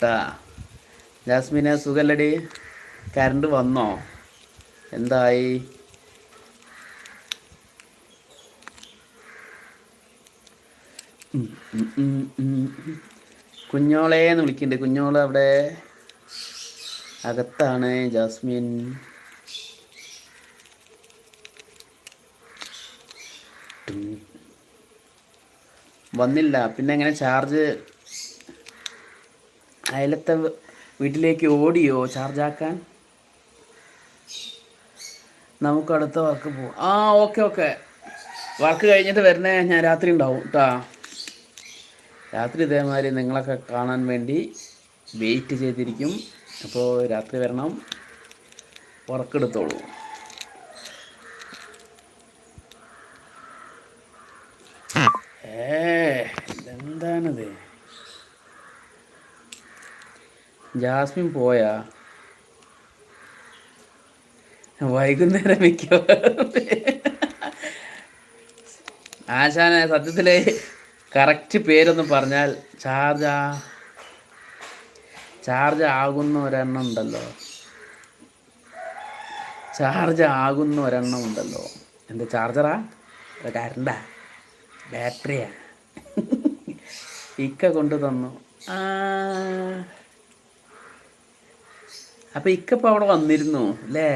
ട്ടാ ജാസ്മിനെ സുഖല്ലടി? കറണ്ട് വന്നോ? എന്തായി? കുഞ്ഞോളേന്ന് വിളിക്കുന്നുണ്ട്. കുഞ്ഞോള് അവിടെ അകത്താണ്. ജാസ്മിൻ വന്നില്ല. പിന്നെ എങ്ങനെ ചാർജ് അയലത്തെ വീട്ടിലേക്ക് ഓടിയോ ചാർജാക്കാൻ? നമുക്ക് അടുത്ത വർക്ക് പോവാം. ആ ഓക്കെ ഓക്കെ, വർക്ക് കഴിഞ്ഞിട്ട് വരണേ. ഞാൻ രാത്രി ഉണ്ടാവും കേട്ടാ. രാത്രി ഇതേമാതിരി നിങ്ങളൊക്കെ കാണാൻ വേണ്ടി വെയിറ്റ് ചെയ്തിരിക്കും. അപ്പോൾ രാത്രി വരണം, ഉറക്കെടുത്തോളൂ. എന്താണിത്? ജാസ്മിൻ പോയാ? വൈകുന്നേരം മിക്കോ ആശാനെ സത്യത്തില് കറക്റ്റ് പേരൊന്ന് പറഞ്ഞാൽ ചാർജ് ആകുന്ന ഒരെണ്ണം ഉണ്ടല്ലോ. എന്ത് ചാർജറാ? കറണ്ടാ? ബാറ്ററിയാ? ഇക്ക കൊണ്ടു തന്നു. അപ്പം ഇക്കപ്പോൾ അവിടെ വന്നിരുന്നു അല്ലേ?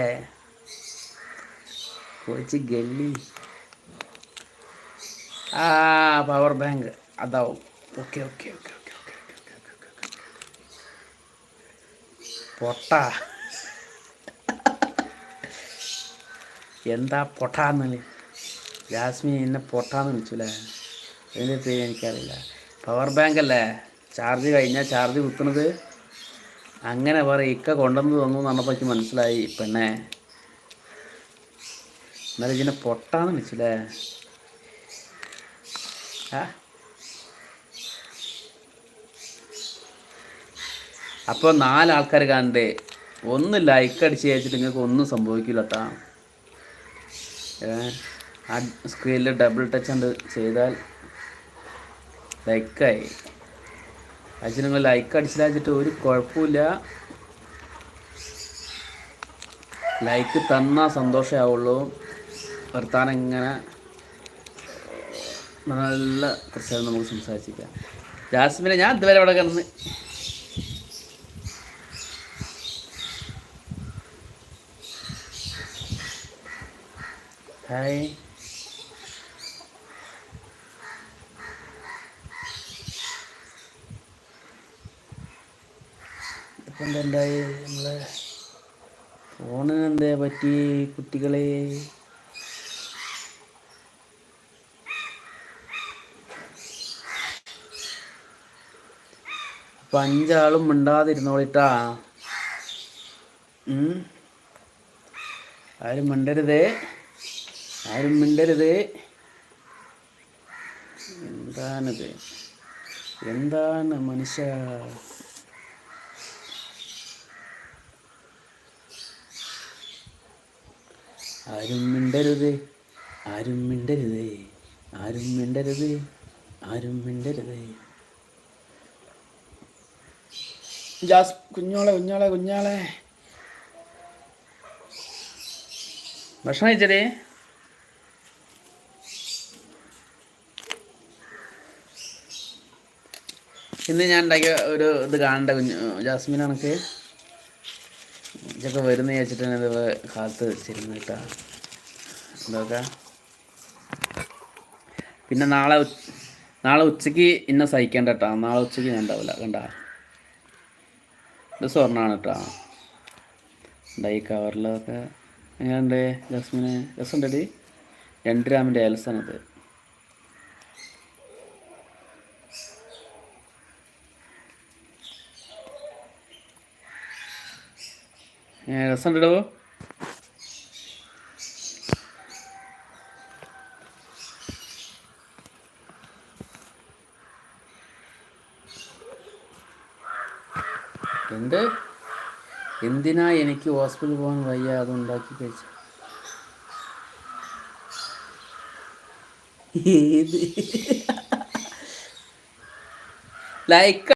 കൊച്ചി ഗല്ലി. പവർ ബാങ്ക് അതാവും. Okay okay okay okay okay okay. പൊട്ട എന്താ പൊട്ടാന്ന്? ജാസ്മിൻ എന്നെ പൊട്ടാന്ന് വിളിച്ചില്ലേ? അതിൻ്റെ പേര് എനിക്കറിയില്ല. പവർ ബാങ്ക് അല്ലേ? ചാർജ് കഴിഞ്ഞാൽ ചാർജ് കുത്തുന്നത്. അങ്ങനെ പറയും. ഇക്ക കൊണ്ടുവന്ന് തന്നു എന്ന് പറഞ്ഞപ്പോൾ എനിക്ക് മനസ്സിലായി പെണ്ണേ. എന്നാലും ഇതിനെ പൊട്ടാന്ന് വിളിച്ചില്ലേ? അപ്പോൾ 4 ആൾക്കാർ കാണണ്ടേ? ഒന്ന് ലൈക്ക് അടിച്ച് കഴിച്ചിട്ട് നിങ്ങൾക്ക് ഒന്നും സംഭവിക്കില്ല കേട്ടാ. ആ സ്ക്രീനിൽ ഡബിൾ ടച്ച് ഉണ്ട് ചെയ്താൽ ലൈക്കായി. അതിന് നിങ്ങൾ ലൈക്ക് അടിച്ചിട്ട് ഒരു കുഴപ്പമില്ല. ലൈക്ക് തന്നാൽ സന്തോഷമാവുള്ളൂ. വർത്താനം ഇങ്ങനെ നല്ല കുറച്ച് നമുക്ക് സംസാരിച്ചിരിക്കാം. ജാസ്മിനെ ഞാൻ ഇതുവരെ അവിടെ കിടന്ന് ഹായ് ഇപ്പം എന്തായി നമ്മളെ ഫോണിന് എന്തേ പറ്റി കുട്ടികളെ? അപ്പം 5 ആളും മിണ്ടാതിരുന്നോളിട്ടാ. ആരും മിണ്ടരുത്. എന്താണിത്? എന്താണ് മനുഷ്യ? ആരും മിണ്ടരുത്. കുഞ്ഞോളെ ഭക്ഷണം കഴിച്ചതേ? ഇന്ന് ഞാൻ ഉണ്ടാക്കിയ ഒരു ഇത് കാണണ്ട ജാസ്മിൻ. കണക്ക് ഇതൊക്കെ വരുന്ന ചോദിച്ചിട്ട് ഇത് കാലത്ത് വെച്ചിരുന്നു കേട്ടാ. എന്തൊക്കെ പിന്നെ നാളെ ഉച്ചയ്ക്ക് ഇന്നെ സഹിക്കേണ്ട കേട്ടാ. നാളെ ഉച്ചയ്ക്ക് ഞാൻ ഉണ്ടാവില്ല. കണ്ട ഇത് സ്വർണ്ണമാണ് കേട്ടോ. ഈ കവറിലൊക്കെ എങ്ങനെയുണ്ട് ജാസ്മിന്? രസമുണ്ടടി. 2 ഗ്രാമിൻ്റെ ഏലസാണിത്. രസമുണ്ടോ? എന്തിനാ എനിക്ക് ഹോസ്പിറ്റലിൽ പോകാൻ വയ്യ? അതുണ്ടാക്കി കഴിച്ചു. ഏത് ലൈക്ക്